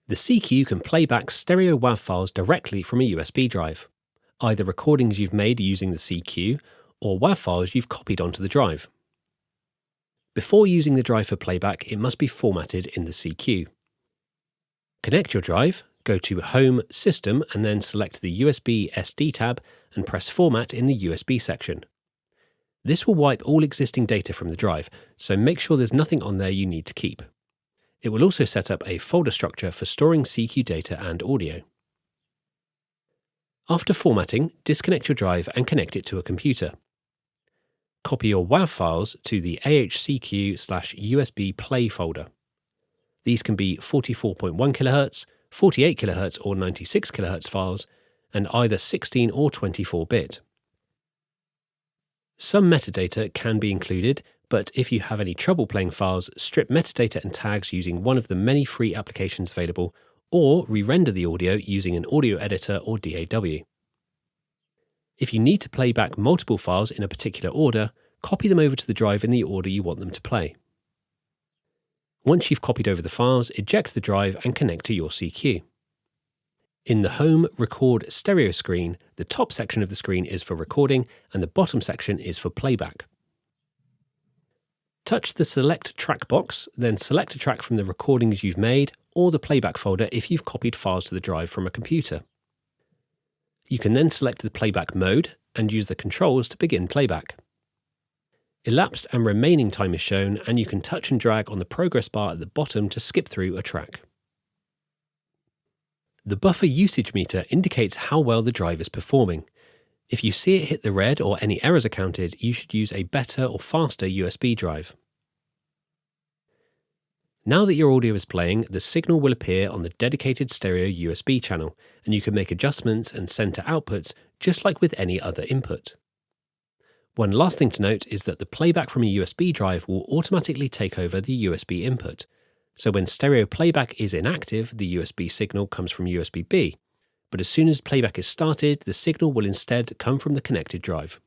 The CQ can play back stereo WAV files directly from a USB drive, either recordings you've made using the CQ or WAV files you've copied onto the drive. Before using the drive for playback, it must be formatted in the CQ. Connect your drive, go to Home, System, and then select the USB SD tab and press Format in the USB section. This will wipe all existing data from the drive, so make sure there's nothing on there you need to keep. It will also set up a folder structure for storing CQ data and audio. After formatting, disconnect your drive and connect it to a computer. Copy your WAV files to the AHCQ/USB play folder. These can be 44.1 kHz, 48 kHz or 96 kHz files, and either 16 or 24-bit. Some metadata can be included, but if you have any trouble playing files, strip metadata and tags using one of the many free applications available, or re-render the audio using an audio editor or DAW. If you need to play back multiple files in a particular order, copy them over to the drive in the order you want them to play. Once you've copied over the files, eject the drive and connect to your CQ. In the Home Record Stereo screen, the top section of the screen is for recording and the bottom section is for playback. Touch the Select Track box, then select a track from the recordings you've made or the playback folder if you've copied files to the drive from a computer. You can then select the playback mode and use the controls to begin playback. Elapsed and remaining time is shown, and you can touch and drag on the progress bar at the bottom to skip through a track. The buffer usage meter indicates how well the drive is performing. If you see it hit the red or any errors are counted, you should use a better or faster USB drive. Now that your audio is playing, the signal will appear on the dedicated stereo USB channel, and you can make adjustments and center outputs just like with any other input. One last thing to note is that the playback from a USB drive will automatically take over the USB input. So when stereo playback is inactive, the USB signal comes from USB-B, but as soon as playback is started, the signal will instead come from the connected drive.